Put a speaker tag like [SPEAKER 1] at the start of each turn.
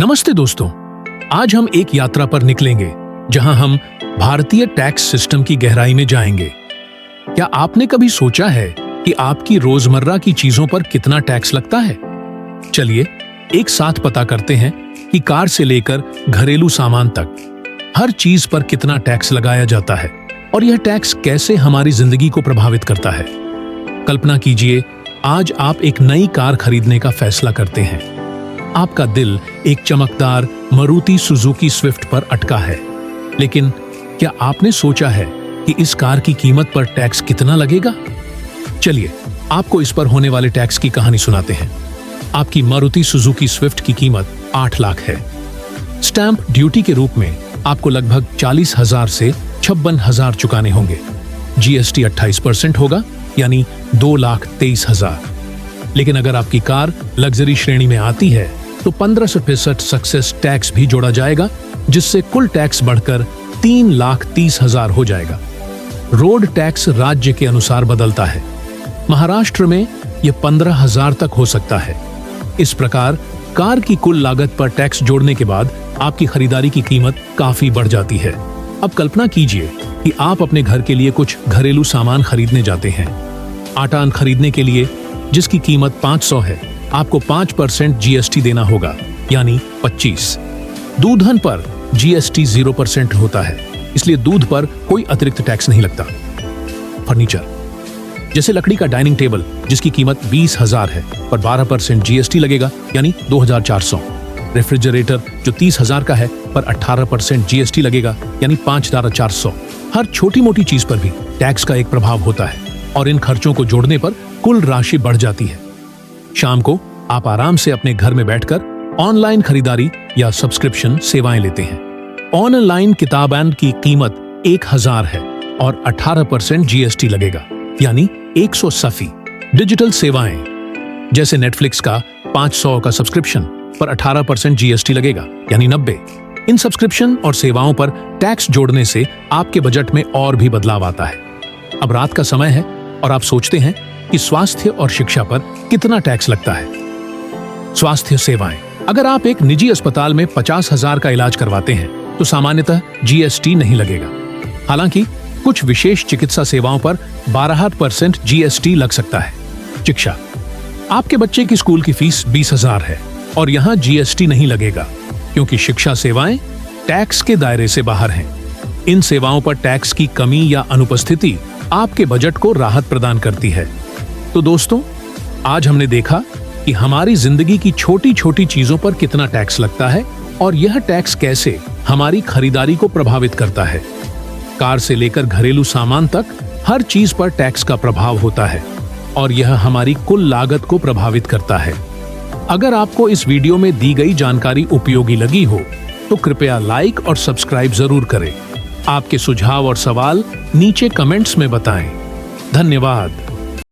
[SPEAKER 1] नमस्ते दोस्तों, आज हम एक यात्रा पर निकलेंगे जहां हम भारतीय टैक्स सिस्टम की गहराई में जाएंगे। क्या आपने कभी सोचा है कि आपकी रोजमर्रा की चीजों पर कितना टैक्स लगता है? चलिए एक साथ पता करते हैं कि कार से लेकर घरेलू सामान तक हर चीज पर कितना टैक्स लगाया जाता है और यह टैक्स कैसे हमारी जिंदगी को प्रभावित करता है। कल्पना कीजिए, आज आप एक नई कार खरीदने का फैसला करते हैं। आपका दिल एक चमकदार मारुति सुजुकी स्विफ्ट पर अटका है, लेकिन क्या आपने सोचा है कि इस कार की कीमत पर टैक्स कितना लगेगा? चलिए आपको इस पर होने वाले टैक्स की कहानी सुनाते हैं। आपकी मारुति सुजुकी स्विफ्ट की कीमत 8 लाख है। स्टैंप ड्यूटी के रूप में आपको लगभग 40,000 से 56,000 चुकाने होंगे। जीएसटी 28% होगा, यानी 2,23,000। लेकिन अगर आपकी कार लग्जरी श्रेणी में आती है तो 15% सक्सेस टैक्स भी जोड़ा जाएगा, जिससे कुल टैक्स बढ़कर 3,30,000 हो जाएगा। रोड टैक्स राज्य के अनुसार बदलता है। महाराष्ट्र में यह 15,000 तक हो सकता है। इस प्रकार कार की कुल लागत पर टैक्स जोड़ने के बाद आपकी खरीदारी की कीमत काफी बढ़ जाती है। अब कल्पना कीजिए कि आप अपने घर के लिए कुछ घरेलू सामान खरीदने जाते हैं। आटा खरीदने के लिए, जिसकी कीमत 500 है, आपको 5% जीएसटी देना होगा, यानी 25। दूधन पर जीएसटी 0% होता है, इसलिए दूध पर कोई अतिरिक्त टैक्स नहीं लगता। फर्नीचर जैसे लकड़ी का डाइनिंग टेबल, जिसकी कीमत 20,000 है, पर 12% जीएसटी लगेगा, यानी 2,400। रेफ्रिजरेटर जो 30,000 का है, पर 18% जीएसटी लगेगा, यानी 5,400। हर छोटी मोटी चीज पर भी टैक्स का एक प्रभाव होता है और इन खर्चों को जोड़ने पर कुल राशि बढ़ जाती है। शाम को आप आराम से अपने घर में बैठकर ऑनलाइन खरीदारी या सब्सक्रिप्शन सेवाएं लेते हैं। ऑनलाइन किताबान की कीमत 1,000 है और 18% जीएसटी लगेगा, यानी 180। डिजिटल सेवाएं जैसे नेटफ्लिक्स का 500 का सब्सक्रिप्शन पर 18% जीएसटी लगेगा, यानी 90। इन सब्सक्रिप्शन और सेवाओं पर टैक्स जोड़ने से आपके बजट में और भी बदलाव आता है। अब रात का समय है और आप सोचते हैं कि स्वास्थ्य और शिक्षा पर कितना टैक्स लगता है। स्वास्थ्य सेवाएं, अगर आप एक निजी अस्पताल में 50,000 का इलाज करवाते हैं तो सामान्यतः जीएसटी नहीं लगेगा। हालांकि कुछ विशेष चिकित्सा सेवाओं पर 12% जीएसटी लग सकता है। शिक्षा, आपके बच्चे की स्कूल की फीस 20,000 है और यहां जीएसटी नहीं लगेगा, क्योंकि शिक्षा सेवाएं टैक्स के दायरे से बाहर हैं। इन सेवाओं पर टैक्स की कमी या अनुपस्थिति आपके बजट को राहत प्रदान करती है। तो दोस्तों, आज हमने देखा कि हमारी जिंदगी की छोटी छोटी चीजों पर कितना टैक्स लगता है और यह टैक्स कैसे हमारी खरीदारी को प्रभावित करता है। कार से लेकर घरेलू सामान तक हर चीज पर टैक्स का प्रभाव होता है और यह हमारी कुल लागत को प्रभावित करता है। अगर आपको इस वीडियो में दी गई जानकारी उपयोगी लगी हो तो कृपया लाइक और सब्सक्राइब जरूर करें। आपके सुझाव और सवाल नीचे कमेंट्स में बताएं। धन्यवाद।